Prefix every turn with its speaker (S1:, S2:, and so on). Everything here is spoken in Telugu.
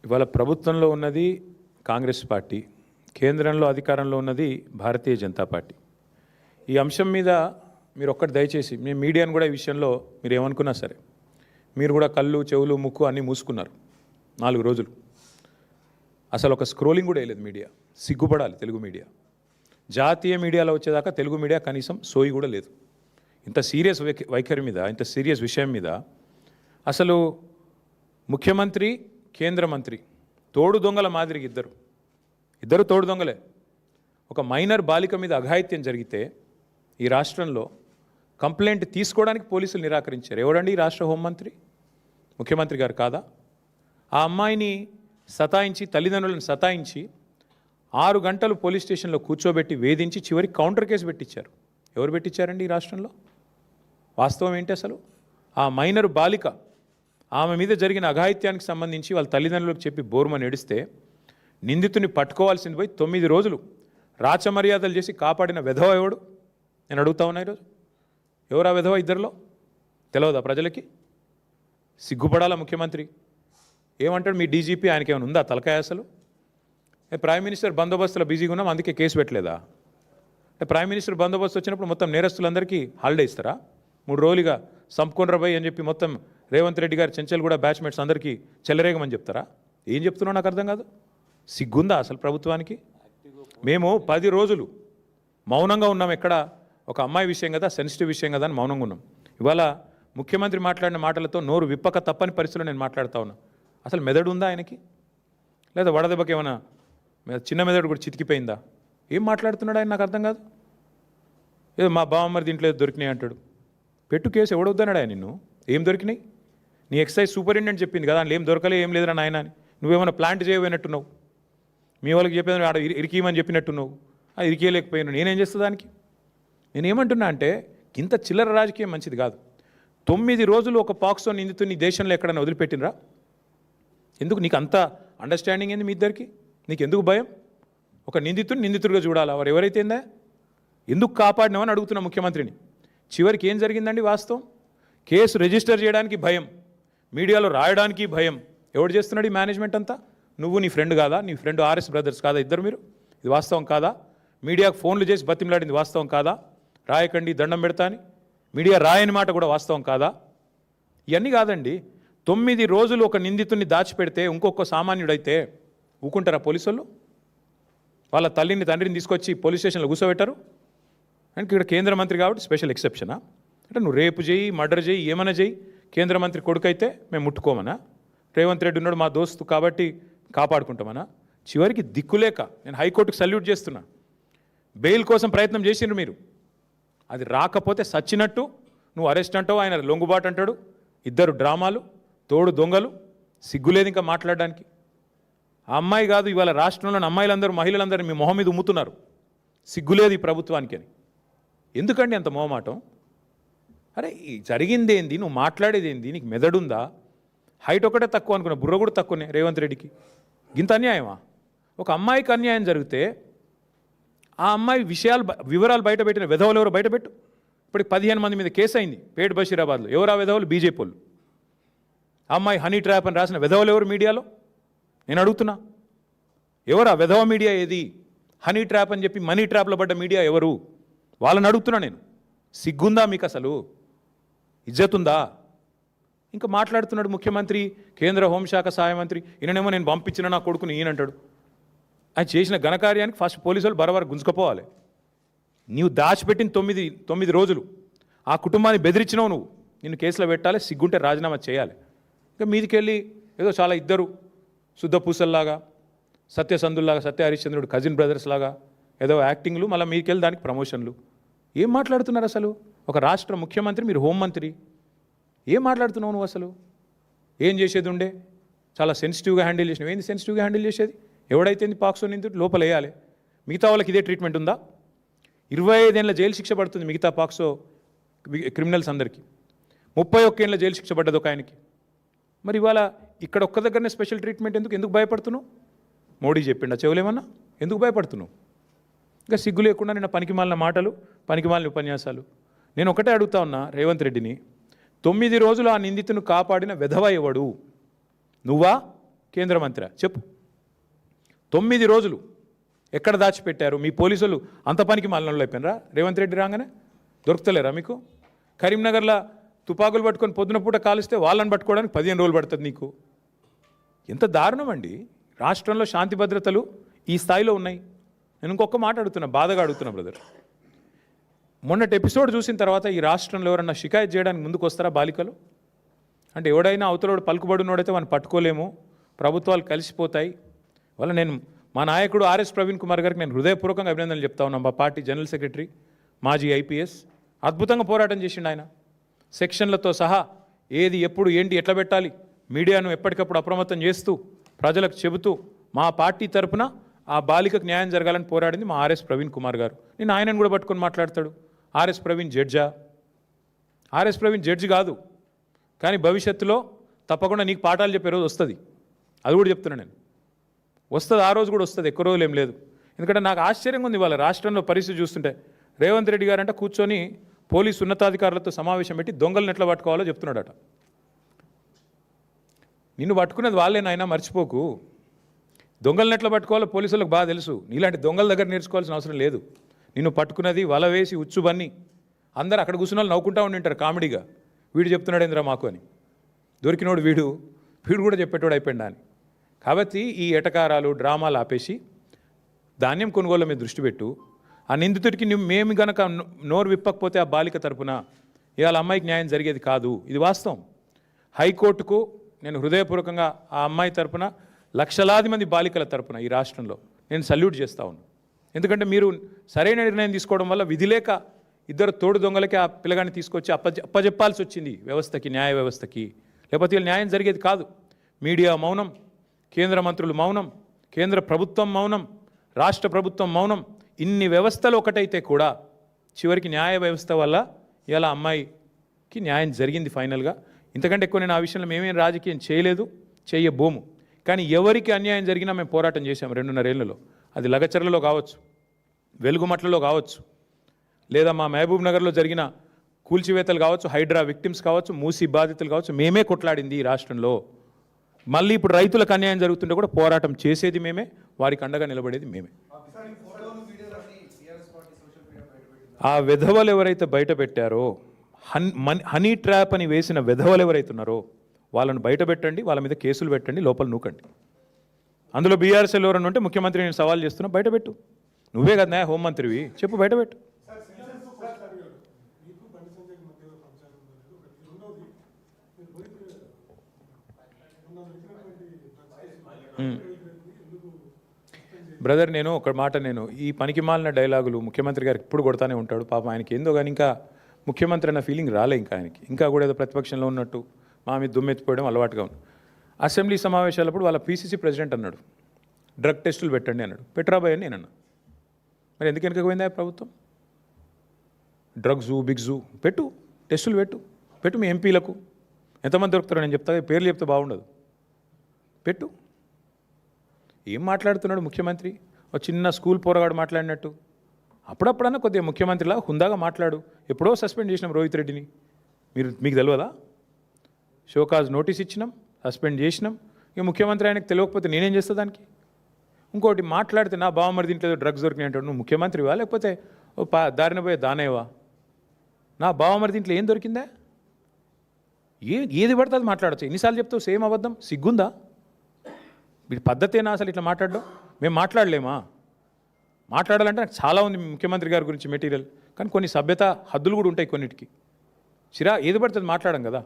S1: ఇవాళ ప్రభుత్వంలో ఉన్నది కాంగ్రెస్ పార్టీ, కేంద్రంలో అధికారంలో ఉన్నది భారతీయ జనతా పార్టీ. ఈ అంశం మీద మీరు ఒక్కటి దయచేసి మీ మీడియాను కూడా ఈ విషయంలో మీరు ఏమనుకున్నా సరే, మీరు కూడా కళ్ళు చెవులు ముక్కు అన్నీ మూసుకున్నారు 4 రోజులు. అసలు ఒక స్క్రోలింగ్ కూడా వేయలేదు మీడియా. సిగ్గుపడాలి తెలుగు మీడియా. జాతీయ మీడియాలో వచ్చేదాకా తెలుగు మీడియా కనీసం సోయి కూడా లేదు. ఇంత సీరియస్ వైఖరి మీద, ఇంత సీరియస్ విషయం మీద అసలు ముఖ్యమంత్రి, కేంద్ర మంత్రి తోడు దొంగల మాదిరిగా ఇద్దరు తోడు దొంగలే. ఒక మైనర్ బాలిక మీద అఘాయిత్యం జరిగితే ఈ రాష్ట్రంలో కంప్లైంట్ తీసుకోవడానికి పోలీసులు నిరాకరించారు. ఎవరండి ఈ రాష్ట్ర హోంమంత్రి? ముఖ్యమంత్రి గారు కాదా? ఆ అమ్మాయిని సతాయించి, తల్లిదండ్రులను సతాయించి 6 గంటలు పోలీస్ స్టేషన్లో కూర్చోబెట్టి వేధించి చివరికి కౌంటర్ కేసు పెట్టించారు. ఎవరు పెట్టించారండి ఈ రాష్ట్రంలో? వాస్తవం ఏంటి అసలు? ఆ మైనర్ బాలిక, ఆమె మీద జరిగిన అఘాయిత్యానికి సంబంధించి వాళ్ళ తల్లిదండ్రులకు చెప్పి బోర్మని ఏడిస్తే నిందితుని పట్టుకోవాల్సింది పోయి 9 రోజులు రాచమర్యాదలు చేసి కాపాడిన వెధవ ఎవడు? నేను అడుగుతా ఉన్నా ఈరోజు. ఎవరు ఆ వెధవ? ఇద్దరిలో తెలియదా ప్రజలకి? సిగ్గుపడాలా ముఖ్యమంత్రి? ఏమంటాడు మీ డీజీపీ? ఆయనకి ఏమైనా ఉందా తలకాయ అసలు? ప్రైమ్ మినిస్టర్ బందోబస్తులో బిజీగా ఉన్నాం అందుకే కేసు పెట్టలేదా? ప్రైమ్ మినిస్టర్ బందోబస్తు వచ్చినప్పుడు మొత్తం నేరస్తులందరికీ హాలిడే ఇస్తారా? 3 రోజులుగా సంపుకొనరాబాయ్ అని చెప్పి మొత్తం రేవంత్ రెడ్డి గారు చెంచల్ కూడా బ్యాచ్మేట్స్ అందరికీ చెల్లరేగమని చెప్తారా? ఏం చెప్తున్నావు నాకు అర్థం కాదు. సిగ్గుందా అసలు ప్రభుత్వానికి? మేము 10 రోజులు మౌనంగా ఉన్నాం. ఎక్కడ ఒక అమ్మాయి విషయం కదా, సెన్సిటివ్ విషయం కదా అని మౌనంగా ఉన్నాం. ఇవాళ ముఖ్యమంత్రి మాట్లాడిన మాటలతో నోరు విప్పక తప్పని పరిస్థితిలో నేను మాట్లాడుతూ ఉన్నా. అసలు మెదడు ఉందా ఆయనకి? లేదా వడదెబ్బకి ఏమైనా చిన్న మెదడు కూడా చితికిపోయిందా? ఏం మాట్లాడుతున్నాడు ఆయన? నాకు అర్థం కాదు. ఏదో మా బావమ్మరి దీంట్లో దొరికినాయి అంటాడు. పెట్టు కేసు, ఎవడొద్దన్నాడు ఆయన నిన్ను? ఏం దొరికినాయి? నీ ఎక్సైజ్ సూపరింటెండెంట్ చెప్పింది కదా, అందులో ఏం దొరకలే, ఏం లేదురా నాయన అని. నువ్వేమైనా ప్లాంట్ చేయబోయినట్టున్నావు. మీ వాళ్ళకి చెప్పేది ఆడ ఇరికీయమని చెప్పినట్టున్నావు. అది ఇరికేయలేకపోయాను. నేనేం చేస్తా దానికి? నేనేమంటున్నా అంటే ఇంత చిల్లర రాజకీయం మంచిది కాదు. 9 రోజులు ఒక పాక్సో నిందితుని దేశంలో ఎక్కడైనా వదిలిపెట్టినరా? ఎందుకు నీకు అంత అండర్స్టాండింగ్ ఏంది మీ ఇద్దరికి? నీకు ఎందుకు భయం? ఒక నిందితుడిగా చూడాలా? వారు ఎవరైతే ఏందా ఎందుకు కాపాడినామని అడుగుతున్నా ముఖ్యమంత్రిని. చివరికి ఏం జరిగిందండి వాస్తవం? కేసు రిజిస్టర్ చేయడానికి భయం, మీడియాలో రాయడానికి భయం. ఎవడు చేస్తున్నాడు ఈ మేనేజ్మెంట్ అంతా? నువ్వు, నీ ఫ్రెండ్ కాదా? నీ ఫ్రెండ్ ఆర్ఎస్ బ్రదర్స్ కాదా ఇద్దరు మీరు? ఇది వాస్తవం కాదా? మీడియాకు ఫోన్లు చేసి బతిమలాడింది వాస్తవం కాదా? రాయకండి, దండం పెడతా అని మీడియా రాయని మాట కూడా వాస్తవం కాదా? ఇవన్నీ కాదండి. 9 రోజులు ఒక నిందితుడిని దాచిపెడితే ఇంకొక సామాన్యుడైతే ఊకుంటారా పోలీసులు? వాళ్ళ తల్లిని తండ్రిని తీసుకొచ్చి పోలీస్ స్టేషన్లో కూర్చోబెట్టారు. అంటే ఇక్కడ కేంద్ర మంత్రి కాబట్టి స్పెషల్ ఎక్సెప్షనా? అంటే నువ్వు రేపు చేయి, మర్డర్ చేయి, ఏమైనా చేయి, కేంద్ర మంత్రి కొడుకైతే మేము ముట్టుకోమనా? రేవంత్ రెడ్డి ఉన్నాడు మా దోస్తు కాబట్టి కాపాడుకుంటామనా? చివరికి దిక్కులేక నేను హైకోర్టుకు సల్యూట్ చేస్తున్నా. బెయిల్ కోసం ప్రయత్నం చేసిండ్రు మీరు, అది రాకపోతే సచ్చినట్టు నువ్వు అరెస్ట్ అంటావు, ఆయన లొంగుబాటు అంటాడు. ఇద్దరు డ్రామాలు, తోడు దొంగలు. సిగ్గులేదు ఇంకా మాట్లాడడానికి. ఆ అమ్మాయి కాదు, ఇవాళ రాష్ట్రంలోని అమ్మాయిలందరూ, మహిళలందరూ మీ మొహం మీద ఉమ్ముతున్నారు. సిగ్గులేదు ఈ ప్రభుత్వానికి అని. ఎందుకండి అంత మొహమాటం? అరే జరిగింది ఏంది? నువ్వు మాట్లాడేది ఏంది? నీకు మెదడుందా? హైట్ ఒకటే తక్కువ అనుకున్నా, బుర్ర కూడా తక్కువనే రేవంత్ రెడ్డికి. ఇంత అన్యాయమా? ఒక అమ్మాయికి అన్యాయం జరిగితే ఆ అమ్మాయి వివరాలు బయటపెట్టిన వెధవలు ఎవరు బయటపెట్టు. ఇప్పటికి 15 మంది మీద కేసు అయింది పేట్ బషీరాబాద్లో. ఎవరు ఆ వెధవలు? బీజేపీ వాళ్ళు. ఆ అమ్మాయి హనీ ట్రాప్ అని రాసిన వెధవలు ఎవరు మీడియాలో? నేను అడుగుతున్నా, ఎవరు ఆ వెధవ మీడియా? ఏది హనీ ట్రాప్ అని చెప్పి మనీ ట్రాప్లో పడ్డ మీడియా ఎవరు? వాళ్ళని అడుగుతున్నా నేను. సిగ్గుందా మీకు అసలు? ఇజ్జతుందా? ఇంకా మాట్లాడుతున్నాడు ముఖ్యమంత్రి, కేంద్ర హోంశాఖ సహాయ మంత్రి. ఈయననేమో నేను పంపించిన నా కొడుకుని ఈయనంటాడు. ఆయన చేసిన ఘనకార్యానికి ఫస్ట్ పోలీసులు బరబర గుంజుకపోవాలి. నీవు దాచిపెట్టిన 9 రోజులు ఆ కుటుంబాన్ని బెదిరించినావు నువ్వు. నిన్ను కేసులో పెట్టాలి, సిగ్గుంటే రాజీనామా చేయాలి. ఇంకా మీదికెళ్ళి ఏదో చాలా ఇద్దరు శుద్ధ పూసల్లాగా, సత్యసంధుల్లాగా, సత్య హరిశ్చంద్రుడు కజిన్ బ్రదర్స్ లాగా ఏదో యాక్టింగ్లు, మళ్ళీ మీకెళ్ళి దానికి ప్రమోషన్లు. ఏం మాట్లాడుతున్నారు అసలు? ఒక రాష్ట్ర ముఖ్యమంత్రి, మీరు హోంమంత్రి, ఏం మాట్లాడుతున్నావు నువ్వు అసలు? ఏం చేసేది ఉండే? చాలా సెన్సిటివ్గా హ్యాండిల్ చేసినావు. ఏంది సెన్సిటివ్గా హ్యాండిల్ చేసేది? ఎవడైతే పాక్సో నిందితుడు లోపల వేయాలి. మిగతా వాళ్ళకి ఇదే ట్రీట్మెంట్ ఉందా? 25 ఏళ్ళ జైలు శిక్ష పడుతుంది మిగతా పాక్సో క్రిమినల్స్ అందరికీ. 31 ఏళ్ళ జైలు శిక్ష పడ్డది ఒక ఆయనకి. మరి ఇవాళ ఇక్కడ ఒక్క దగ్గరనే స్పెషల్ ట్రీట్మెంట్ ఎందుకు భయపడుతున్నావు? మోడీ చెప్పిండా చెవులేమన్నా? ఎందుకు భయపడుతున్నావు? ఇంకా సిగ్గు లేకుండా నిన్న పనికిమాలిన మాటలు, పనికిమాలిన ఉపన్యాసాలు. నేను ఒకటే అడుగుతా ఉన్నా రేవంత్ రెడ్డిని, 9 రోజులు ఆ నిందితును కాపాడిన వెధవ ఎవడు? నువ్వా కేంద్ర మంత్రి చెప్పు. 9 రోజులు ఎక్కడ దాచిపెట్టారు? మీ పోలీసులు అంత పనికి మాలినోళ్ళు అయిపోయినరా? రేవంత్ రెడ్డి రాగానే దొరుకుతలేరా మీకు? కరీంనగర్లో తుపాకులు పట్టుకొని పొద్దున పూట కాలిస్తే వాళ్ళని పట్టుకోవడానికి 15 రోజులు పడుతుంది నీకు. ఎంత దారుణం అండి. రాష్ట్రంలో శాంతి భద్రతలు ఈ స్థాయిలో ఉన్నాయి. నేను ఇంకొక మాట అడుగుతున్నా, బాధగా అడుగుతున్నా బ్రదర్. మొన్నటి ఎపిసోడ్ చూసిన తర్వాత ఈ రాష్ట్రంలో ఎవరన్నా షికాయత్ చేయడానికి ముందుకు వస్తారా బాలికలు? అంటే ఎవడైనా అవతలోడు పలుకుబడినోడైతే వాడిని పట్టుకోలేము, ప్రభుత్వాలు కలిసిపోతాయి. వల్ల నేను మా నాయకుడు ఆర్ఎస్ ప్రవీణ్ కుమార్ గారికి నేను హృదయపూర్వకంగా అభినందనలు చెప్తా ఉన్నాను. మా పార్టీ జనరల్ సెక్రటరీ, మాజీ ఐపీఎస్, అద్భుతంగా పోరాటం చేసిండు ఆయన. సెక్షన్లతో సహా ఏది ఎప్పుడు ఏంటి ఎట్లా పెట్టాలి మీడియాను ఎప్పటికప్పుడు అప్రమత్తం చేస్తూ ప్రజలకు చెబుతూ మా పార్టీ తరపున ఆ బాలికకు న్యాయం జరగాలని పోరాడింది మా ఆర్ఎస్ ప్రవీణ్ కుమార్ గారు. నేను ఆయనను కూడా పట్టుకొని మాట్లాడతాడు. ఆర్ఎస్ ప్రవీణ్ జడ్జా? ఆర్ఎస్ ప్రవీణ్ జడ్జి కాదు, కానీ భవిష్యత్తులో తప్పకుండా నీకు పాఠాలు చెప్పే రోజు వస్తుంది. అది కూడా చెప్తున్నాను నేను, వస్తుంది. ఆ రోజు కూడా వస్తుంది, ఎక్కువ రోజులు ఏం లేదు. ఎందుకంటే నాకు ఆశ్చర్యంగా ఉంది ఇవాళ రాష్ట్రంలో పరిస్థితి చూస్తుంటే. రేవంత్ రెడ్డి గారంటే కూర్చొని పోలీసు ఉన్నతాధికారులతో సమావేశం పెట్టి దొంగలను ఎట్లా పట్టుకోవాలో చెప్తున్నాడట. నిన్ను పట్టుకునేది వాళ్ళే నాయనా, మర్చిపోకు. దొంగలను ఎట్లా పట్టుకోవాలో పోలీసులకు బాగా తెలుసు. నీలాంటి దొంగల దగ్గర నేర్చుకోవాల్సిన అవసరం లేదు. నిన్ను పట్టుకున్నది వల వేసి ఉచ్చుబన్ని అందరూ అక్కడ కూర్చున్న వాళ్ళు నవ్వుకుంటా ఉండింటారు కామెడీగా, వీడు చెప్తున్నాడు ఏంద్రా మాకు అని. దొరికినోడు వీడు కూడా చెప్పేటోడు అయిపోయిందా అని. కాబట్టి ఈ ఎటకారాలు డ్రామాలు ఆపేసి ధాన్యం కొనుగోలు మీద దృష్టి పెట్టు. ఆ నిందితుడికి మేము గనక నోరు విప్పకపోతే ఆ బాలిక తరపున ఇవాళ అమ్మాయికి న్యాయం జరిగేది కాదు. ఇది వాస్తవం. హైకోర్టుకు నేను హృదయపూర్వకంగా ఆ అమ్మాయి తరపున, లక్షలాది మంది బాలికల తరపున ఈ రాష్ట్రంలో నేను సల్యూట్ చేస్తా ఉన్నాను. ఎందుకంటే మీరు సరైన నిర్ణయం తీసుకోవడం వల్ల విధి లేక ఇద్దరు తోడు దొంగలకి ఆ పిల్లగాన్ని తీసుకొచ్చి అప్పజెప్పాల్సి వచ్చింది వ్యవస్థకి, న్యాయ వ్యవస్థకి. లేకపోతే వీళ్ళు న్యాయం జరిగేది కాదు. మీడియా మౌనం, కేంద్ర మంత్రులు మౌనం, కేంద్ర ప్రభుత్వం మౌనం, రాష్ట్ర ప్రభుత్వం మౌనం. ఇన్ని వ్యవస్థలు ఒకటైతే కూడా చివరికి న్యాయ వ్యవస్థ వల్ల ఇలా అమ్మాయికి న్యాయం జరిగింది ఫైనల్గా. ఇంతకంటే ఎక్కువ నేను ఆ విషయంలో మేమేం రాజకీయం చేయలేదు, చేయబోము. కానీ ఎవరికి అన్యాయం జరిగినా మేము పోరాటం చేశాము 2.5 ఏళ్లలో. అది లగచర్లలో కావచ్చు, వెలుగుమట్లలో కావచ్చు, లేదా మా మహబూబ్ నగర్లో జరిగిన కూల్చివేతలు కావచ్చు, హైడ్రా విక్టిమ్స్ కావచ్చు, మూసీ బాధితులు కావచ్చు. మేమే కొట్లాడింది ఈ రాష్ట్రంలో. మళ్ళీ ఇప్పుడు రైతులకు అన్యాయం జరుగుతుంటే కూడా పోరాటం చేసేది మేమే, వారికి అండగా నిలబడేది మేమే. ఆ విధవలు ఎవరైతే బయట పెట్టారో, హనీ ట్రాప్ అని వేసిన విధవలు ఎవరైతే ఉన్నారో వాళ్ళని బయట పెట్టండి, వాళ్ళ మీద కేసులు పెట్టండి, లోపల నూకండి. అందులో బీఆర్ఎస్ఎల్ ఎవరన్నా ఉంటే ముఖ్యమంత్రి నేను సవాల్ చేస్తున్నా, బయటపెట్టు. నువ్వే కదా హోంమంత్రివి, చెప్పు బయటపెట్టు. బ్రదర్ నేను ఒక మాట, నేను ఈ పనికి మాలిన డైలాగులు ముఖ్యమంత్రి గారికి ఇప్పుడు కొడతానే ఉంటాడు. పాపం ఆయనకి ఏందో కానీ ఇంకా ముఖ్యమంత్రి అన్న ఫీలింగ్ రాలే ఇంకా ఆయనకి. ఇంకా కూడా ఏదో ప్రతిపక్షంలో ఉన్నట్టు మా మీద దుమ్మెత్తిపోయడం అలవాటుగా ఉంది. అసెంబ్లీ సమావేశాలప్పుడు వాళ్ళ పీసీసీ ప్రెసిడెంట్ అన్నాడు డ్రగ్ టెస్టులు పెట్టండి అన్నాడు. పెట్టరాబాయ్ అని నేను అన్నా. మరి ఎందుకు వెనకపోయిందా ప్రభుత్వం? డ్రగ్జు బిగ్జు పెట్టు, టెస్టులు పెట్టు మీ ఎంపీలకు. ఎంతమంది దొరుకుతారో నేను చెప్తా, పేర్లు చెప్తే బాగుండదు. పెట్టు. ఏం మాట్లాడుతున్నాడు ముఖ్యమంత్రి? ఒక చిన్న స్కూల్ పోరగాడు మాట్లాడినట్టు. అప్పుడప్పుడన్నా కొద్దిగా ముఖ్యమంత్రిలా హుందాగా మాట్లాడు. ఎప్పుడో సస్పెండ్ చేసినాం రోహిత్ రెడ్డిని, మీకు తెలియదా? షోకాజ్ నోటీస్ ఇచ్చినాం, సస్పెండ్ చేసినాం. ఇక ముఖ్యమంత్రి ఆయనకు తెలియకపోతే నేనేం చేస్తా దానికి? ఇంకోటి మాట్లాడితే నా బావమరి దీంట్లో డ్రగ్స్ దొరికినాయి అంటాడు. నువ్వు ముఖ్యమంత్రివా లేకపోతే దారిన పోయే దానేవా? నా బావమరి దీంట్లో ఏం దొరికిందా? ఏది పడితే అది మాట్లాడచ్చు. ఎన్నిసార్లు చెప్తావు సేమ్ అబద్ధం? సిగ్గుందా? వీడి పద్ధతేనా అసలు ఇట్లా మాట్లాడడం? మేము మాట్లాడలేమా? మాట్లాడాలంటే నాకు చాలా ఉంది ముఖ్యమంత్రి గారి గురించి మెటీరియల్, కానీ కొన్ని సభ్యత హద్దులు కూడా ఉంటాయి కొన్నిటికి. ఏది పడుతుంది మాట్లాడం కదా.